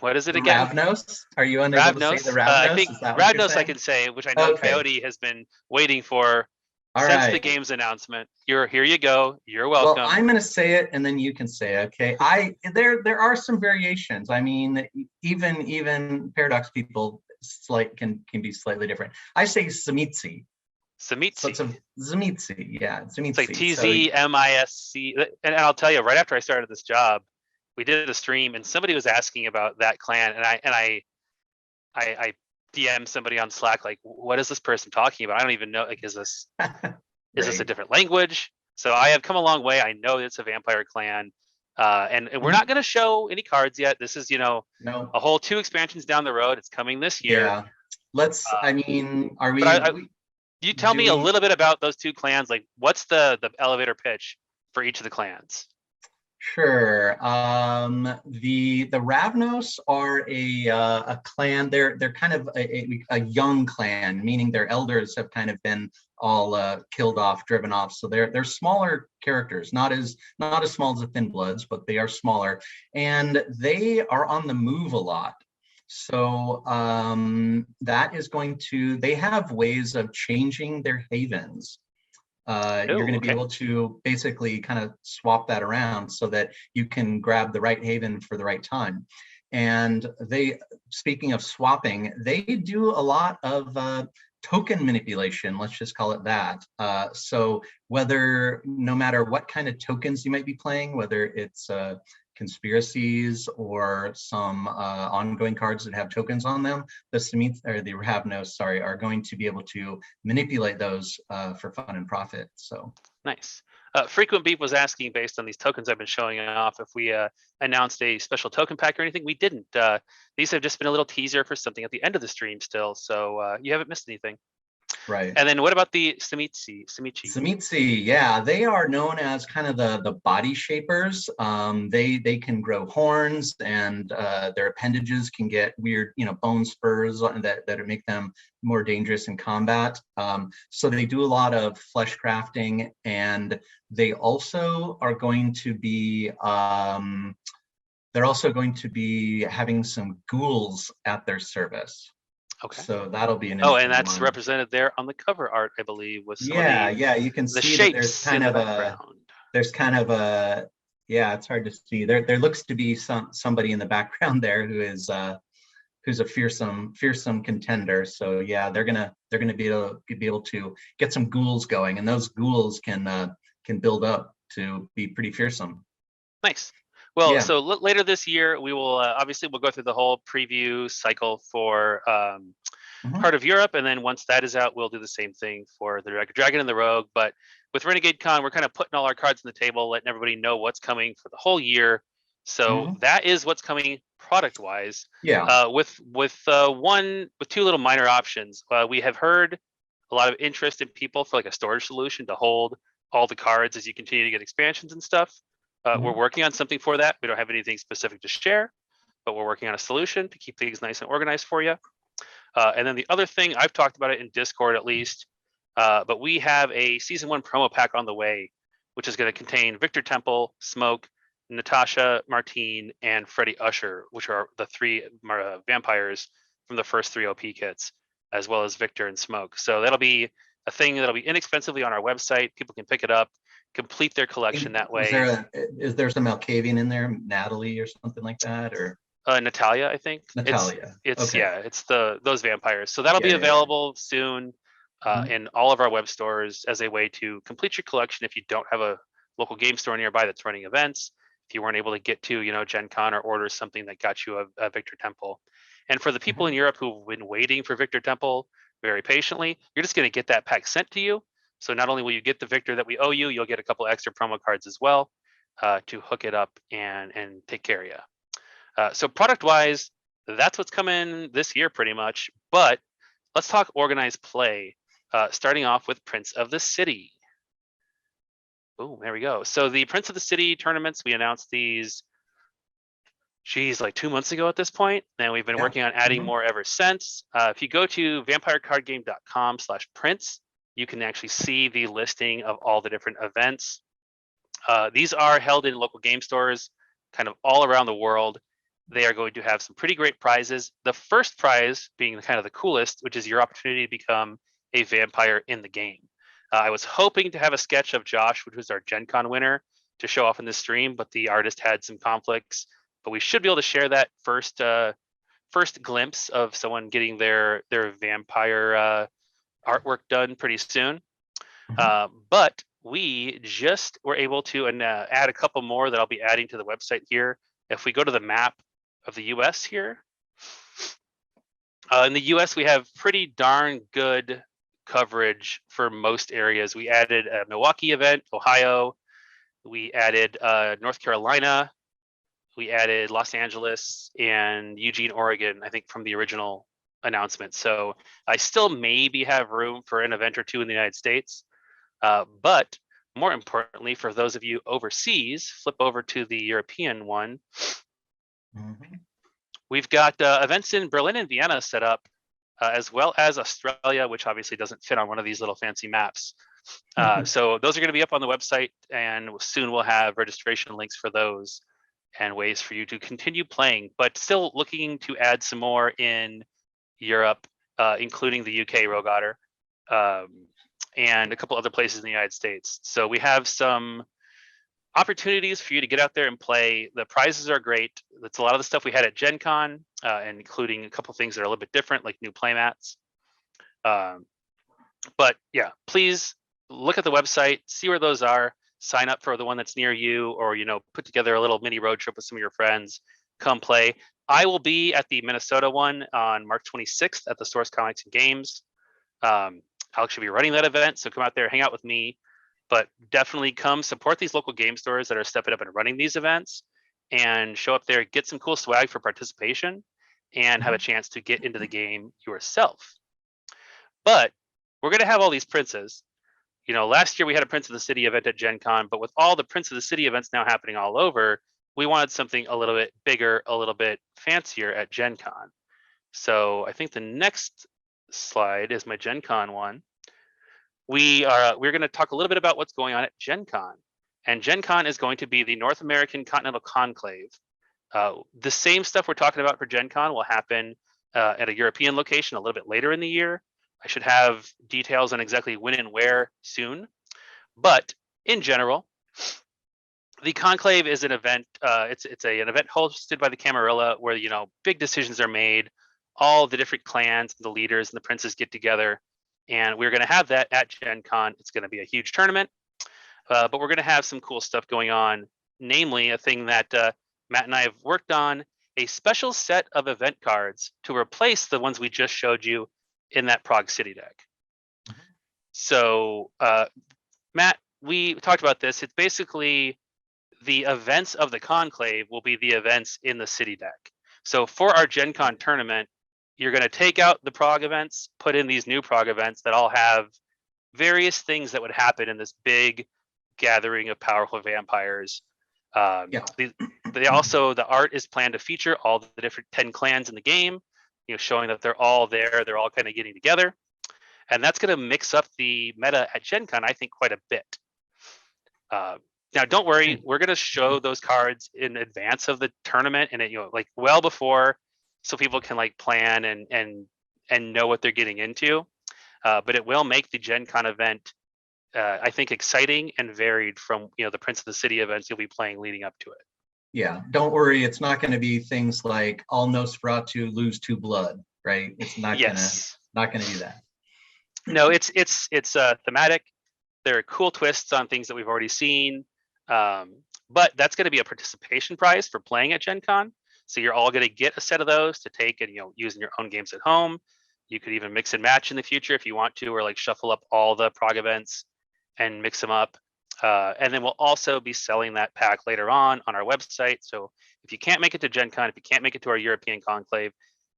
what is it again? Ravnos? Are you unable to say the Ravnos? I think Ravnos I can say, which I know Coyote has been waiting for since the game's announcement. Here you go. You're welcome. Well, I'm going to say it, and then you can say it, okay? There are some variations. I mean, even Paradox people can be slightly different. I say Tzimisce. Tzimisce. So it's a Tzimisce, yeah. Tzimisce. It's like TZMISC. And I'll tell you, right after I started this job, we did a stream and somebody was asking about that clan, and I DM somebody on Slack like, what is this person talking about? I don't even know. Like, is this a different language? So I have come a long way. I know it's a vampire clan, and we're not going to show any cards yet. This is a whole 2 expansions down the road. It's coming this year. Yeah. Let's. I mean, are we? You tell me a little bit about those 2 clans. Like, what's the elevator pitch for each of the clans? Sure. The Ravnos are a clan. They're kind of a young clan, meaning their elders have kind of been all killed off, driven off. So they're smaller characters, not as small as the Thin Bloods, but they are smaller, and they are on the move a lot. So that is they have ways of changing their havens. You're going to be able to basically kind of swap that around so that you can grab the right haven for the right time. And speaking of swapping, they do a lot of token manipulation, let's just call it that. So no matter what kind of tokens you might be playing, whether it's conspiracies or some ongoing cards that have tokens on them, the Ravnos, are going to be able to manipulate those for fun and profit. So nice. Frequent Beep was asking, based on these tokens I've been showing off, if we announced a special token pack or anything. We didn't. These have just been a little teaser for something at the end of the stream still, so you haven't missed anything. right. And then what about the Samichi? Samichi, yeah, they are known as kind of the body shapers. They can grow horns, and their appendages can get weird, bone spurs that make them more dangerous in combat. So they do a lot of flesh crafting, and they also are going to be they're also going to be having some ghouls at their service. Okay. So that'll be an Oh, interesting and that's one. represented there on the cover art, I believe, with some of Yeah, you can the see that there's shapes in kind the of background. yeah, it's hard to see. There looks to be somebody in the background there who's a fearsome contender. So yeah, they're gonna be able to get some ghouls going, and those ghouls can build up to be pretty fearsome. Nice. Well, Yeah. so later this year, we will obviously we'll go through the whole preview cycle for part of Europe, and then once that is out, we'll do the same thing for the Dragon and the Rogue. But with Renegade Con, we're kind of putting all our cards on the table, letting everybody know what's coming for the whole year. So that is what's coming product-wise. Yeah. With two little minor options. We have heard a lot of interest in people for like a storage solution to hold all the cards as you continue to get expansions and stuff. We're working on something for that. We don't have anything specific to share, but we're working on a solution to keep things nice and organized for you. And then the other thing, I've talked about it in Discord at least, but we have a season 1 promo pack on the way, which is going to contain Victor Temple, Smoke, Natasha, Martine, and Freddie Usher, which are the 3 vampires from the first 3 OP kits, as well as Victor and Smoke. So that'll be a thing that'll be inexpensively on our website. People can pick it up, complete their collection that way. Is there some Malkavian in there, Natalie or something like that, or Natalia, I think. Natalia? It's okay. it's those vampires. So that'll be available soon in all of our web stores as a way to complete your collection if you don't have a local game store nearby that's running events. If you weren't able to get to, Gen Con or order something that got you a Victor Temple. And for the people in Europe who've been waiting for Victor Temple very patiently, you're just going to get that pack sent to you. So not only will you get the Victor that we owe you, you'll get a couple extra promo cards as well to hook it up and take care of you. So product-wise, that's what's coming this year pretty much. But let's talk organized play, starting off with Prince of the City. Oh, there we go. So the Prince of the City tournaments, we announced these, like 2 months ago at this point, and we've been working on adding more ever since. If you go to vampirecardgame.com/prince, you can actually see the listing of all the different events. These are held in local game stores kind of all around the world. They are going to have some pretty great prizes. The first prize being kind of the coolest, which is your opportunity to become a vampire in the game. I was hoping to have a sketch of Josh, which was our Gen Con winner, to show off in this stream, but the artist had some conflicts. But we should be able to share that first glimpse of someone getting their vampire artwork done pretty soon. But we just were able to add a couple more that I'll be adding to the website here. If we go to the map of the US here, in the US we have pretty darn good coverage for most areas. We added a Milwaukee event, Ohio. We added North Carolina. We added Los Angeles and Eugene, Oregon, I think from the original announcement. So I still maybe have room for an event or two in the United States. But more importantly, for those of you overseas, flip over to the European one. We've got events in Berlin and Vienna set up, as well as Australia, which obviously doesn't fit on one of these little fancy maps. So those are going to be up on the website, and soon we'll have registration links for those and ways for you to continue playing, but still looking to add some more in Europe, including the UK, Rogue Otter, and a couple other places in the United States. So we have some opportunities for you to get out there and play. The prizes are great. That's a lot of the stuff we had at Gen Con, and including a couple things that are a little bit different, like new playmats. But yeah, please look at the website, see where those are. sign up for the one that's near you, or put together a little mini road trip with some of your friends. Come play. I will be at the Minnesota one on March 26th at the Source Comics and Games. I'll actually be running that event, so come out there, hang out with me. But definitely come support these local game stores that are stepping up and running these events, and show up there, get some cool swag for participation, and have a chance to get into the game yourself. But we're going to have all these princes. Last year we had a Prince of the City event at Gen Con, but with all the Prince of the City events now happening all over, we wanted something a little bit bigger, a little bit fancier at Gen Con. So I think the next slide is my Gen Con one. We're going to talk a little bit about what's going on at Gen Con. And Gen Con is going to be the North American Continental Conclave. The same stuff we're talking about for Gen Con will happen at a European location a little bit later in the year. I should have details on exactly when and where soon. But in general, the Conclave is an event. It's an event hosted by the Camarilla, where big decisions are made. All the different clans, the leaders, and the princes get together, and we're going to have that at Gen Con. It's going to be a huge tournament, but we're going to have some cool stuff going on. Namely, a thing that Matt and I have worked on: a special set of event cards to replace the ones we just showed you in that Prague City deck. So, Matt, we talked about this. It's basically the events of the Conclave will be the events in the City deck. So for our Gen Con tournament, you're going to take out the Prague events, put in these new Prague events that all have various things that would happen in this big gathering of powerful vampires. They also, the art is planned to feature all the different 10 clans in the game, showing that they're all there, they're all kind of getting together. And that's going to mix up the meta at Gen Con, I think, quite a bit. Now, don't worry, we're going to show those cards in advance of the tournament, and like well before, so people can like plan and know what they're getting into. But it will make the Gen Con event, I think, exciting and varied from the Prince of the City events you'll be playing leading up to it. Yeah, don't worry, it's not going to be things like all Nosferatu lose 2 blood, right? It's not gonna be that. No, it's thematic. There are cool twists on things that we've already seen, but that's going to be a participation prize for playing at Gen Con. So you're all going to get a set of those to take and use in your own games at home. You could even mix and match in the future if you want to, or like shuffle up all the Prague events and mix them up. And then we'll also be selling that pack later on our website. So if you can't make it to Gen Con, if you can't make it to our European Conclave,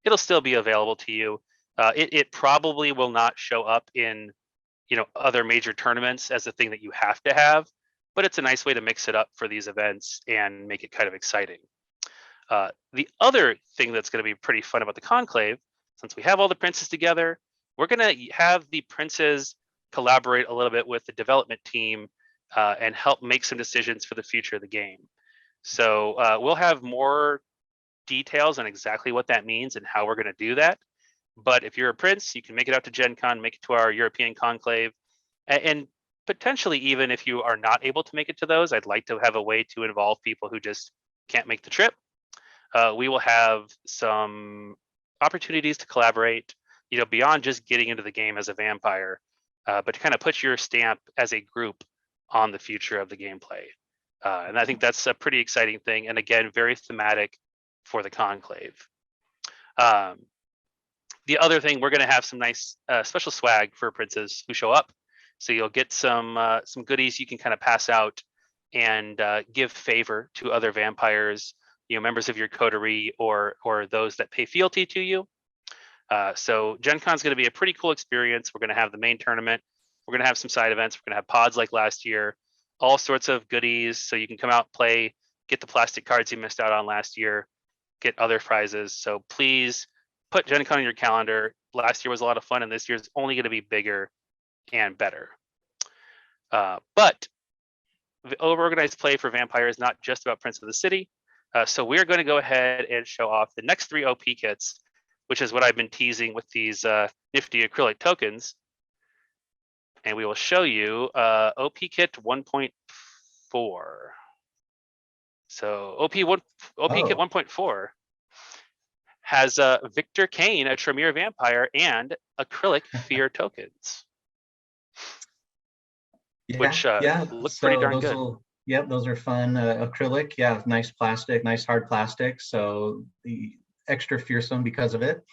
it'll still be available to you. It probably will not show up in other major tournaments as a thing that you have to have, but it's a nice way to mix it up for these events and make it kind of exciting. The other thing that's going to be pretty fun about the Conclave, since we have all the princes together, we're going to have the princes collaborate a little bit with the development team and help make some decisions for the future of the game. So we'll have more details on exactly what that means and how we're going to do that. But if you're a prince, you can make it out to Gen Con, make it to our European Conclave, and potentially even if you are not able to make it to those, I'd like to have a way to involve people who just can't make the trip. We will have some opportunities to collaborate, beyond just getting into the game as a vampire, but to kind of put your stamp as a group on the future of the gameplay. And I think that's a pretty exciting thing. And again, very thematic for the Conclave. The other thing, we're going to have some nice special swag for princes who show up. So you'll get some goodies you can kind of pass out and give favor to other vampires, members of your coterie or those that pay fealty to you. So Gen Con is going to be a pretty cool experience. We're going to have the main tournament. We're going to have some side events. We're going to have pods like last year, all sorts of goodies. So you can come out, play, get the plastic cards you missed out on last year, get other prizes. So please put Gen Con on your calendar. Last year was a lot of fun, and this year's only going to be bigger and better. But the organized play for Vampire is not just about Prince of the City. So we're going to go ahead and show off the next 3 OP kits, which is what I've been teasing with these nifty acrylic tokens. And we will show you OP kit 1.4. So OP kit 1.4 has Victor Kane, a Tremere vampire, and acrylic fear tokens. Yeah, which yeah. look pretty So darn those good. will, yep, those are fun. Acrylic, yeah, nice plastic, nice hard plastic. So the extra fearsome because of it.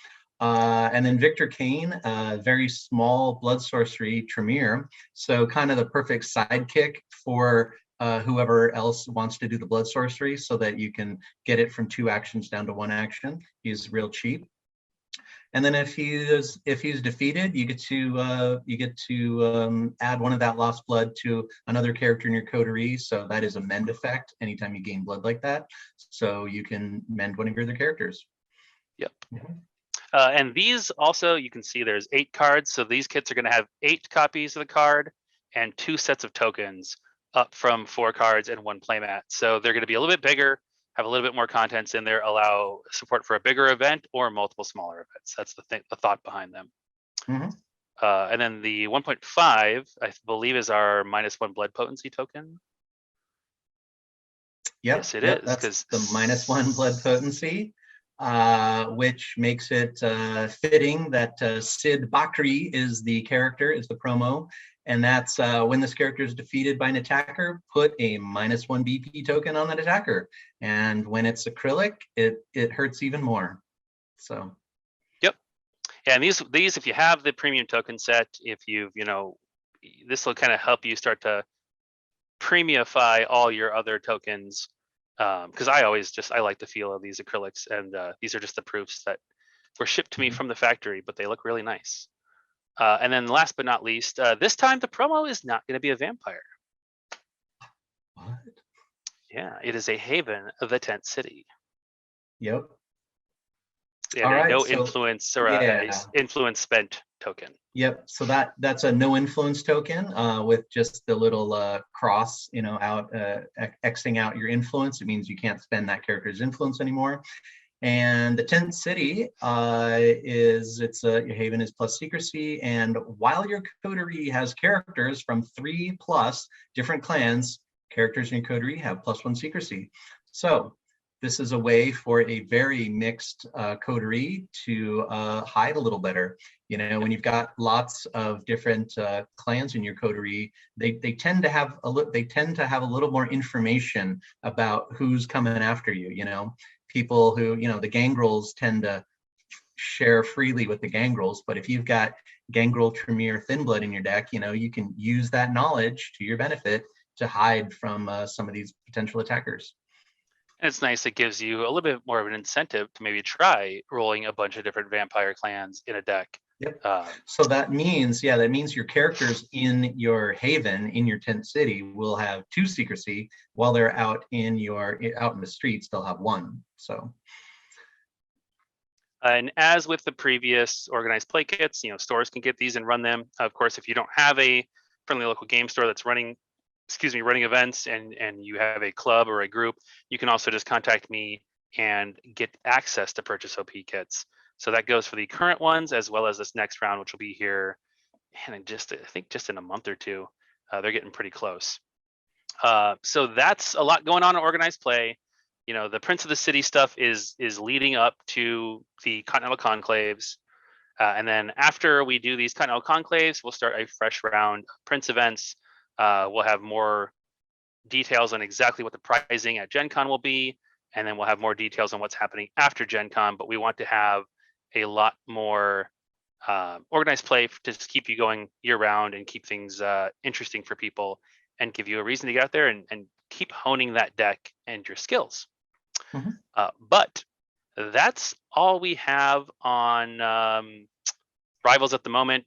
And then Victor Kane, very small blood sorcery Tremere. So kind of the perfect sidekick for whoever else wants to do the blood sorcery, so that you can get it from 2 actions down to 1 action. He's real cheap. And then if he's defeated, you get to add 1 of that lost blood to another character in your coterie. So that is a mend effect anytime you gain blood like that. So you can mend 1 of your other characters. Yep. Mhm. And these also, you can see there's 8 cards. So these kits are going to have 8 copies of the card and 2 sets of tokens, up from 4 cards and 1 playmat. So they're going to be a little bit bigger, have a little bit more contents in there, allow support for a bigger event or multiple smaller events. That's the thought behind them. Mhm. And then the 1.5, I believe, is our -1 blood potency token. Yep, Yes, it yep, is, that's because the -1 blood potency, which makes it fitting that Sid Bakri is the character, is the promo. And that's when this character is defeated by an attacker, put a -1 BP token on that attacker. And when it's acrylic, it hurts even more. So, yep. And these, if you have the premium token set, if you've, this will kind of help you start to premiumify all your other tokens. Because I like the feel of these acrylics, and these are just the proofs that were shipped to me mhm. from the factory, but they look really nice. And then last but not least, this time the promo is not going to be a vampire. What? Yeah, it is a Haven of the Tent City, Yep. and All a right. no So, influence or yeah. influence spent token. Yep. So that's a no influence token with just the little cross, out Xing out your influence. It means you can't spend that character's influence anymore. And the tent city it's your haven is plus secrecy, and while your coterie has characters from 3+ different clans, characters in your coterie have +1 secrecy. So this is a way for a very mixed coterie to hide a little better. When you've got lots of different clans in your coterie, they tend to have a little more information about who's coming after you. People who, the gangrels tend to share freely with the gangrels, but if you've got gangrel Tremere thin blood in your deck, you can use that knowledge to your benefit to hide from some of these potential attackers. And it's nice. It gives you a little bit more of an incentive to maybe try rolling a bunch of different vampire clans in a deck. Yep. Um, So that means your characters in your haven, in your tent city, will have 2 secrecy, while they're out in the streets, they'll have 1. So, and as with the previous organized play kits, stores can get these and run them. Of course, if you don't have a friendly local game store that's running events, and you have a club or a group, you can also just contact me and get access to purchase OP kits. So that goes for the current ones as well as this next round, which will be here, and I think just in a month or two. They're getting pretty close. So that's a lot going on in organized play. The Prince of the City stuff is leading up to the Continental Conclaves. And then after we do these Continental Conclaves, we'll start a fresh round of Prince events. We'll have more details on exactly what the pricing at Gen Con will be, and then we'll have more details on what's happening after Gen Con. But we want to have a lot more organized play to just keep you going year round and keep things interesting for people, and give you a reason to get out there and keep honing that deck and your skills. mhm. But that's all we have on rivals at the moment.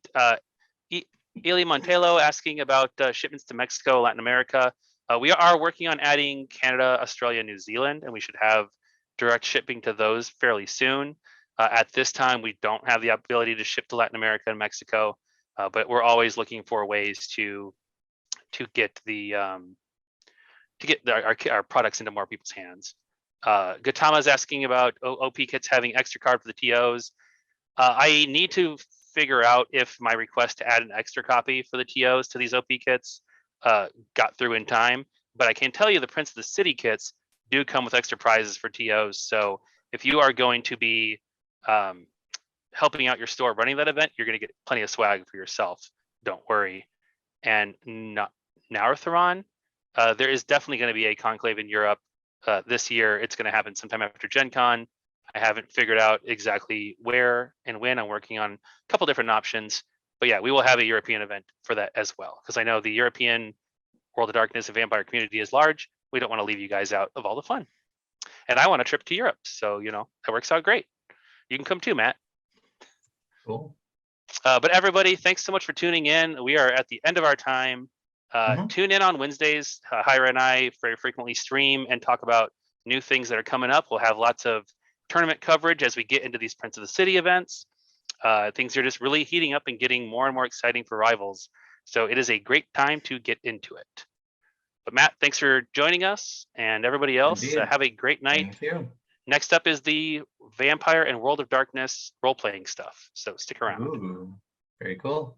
Eli Montello asking about shipments to Mexico, Latin America. We are working on adding Canada, Australia, New Zealand, and we should have direct shipping to those fairly soon. At this time, we don't have the ability to ship to Latin America and Mexico, but we're always looking for ways to get our products into more people's hands. Gatama's asking about OP kits having extra card for the TOs. I need to figure out if my request to add an extra copy for the TOs to these OP kits got through in time. But I can tell you the Prince of the City kits do come with extra prizes for TOs. So if you are going to be helping out your store running that event, you're going to get plenty of swag for yourself. Don't worry. And not Nartheron. There is definitely going to be a conclave in Europe this year. It's going to happen sometime after Gen Con. I haven't figured out exactly where and when. I'm working on a couple different options. But yeah, we will have a European event for that as well, because I know the European World of Darkness and vampire community is large. We don't want to leave you guys out of all the fun. And I want a trip to Europe. So, that works out great. You can come too, Matt. Cool. But everybody, thanks so much for tuning in. We are at the end of our time. Tune in on Wednesdays. Hyra and I very frequently stream and talk about new things that are coming up. We'll have lots of tournament coverage as we get into these Prince of the City events. Things are just really heating up and getting more and more exciting for Rivals. So it is a great time to get into it. But Matt, thanks for joining us, and everybody else, have a great night. Thank you. Next up is the Vampire and World of Darkness role-playing stuff. So stick around. Ooh, very cool.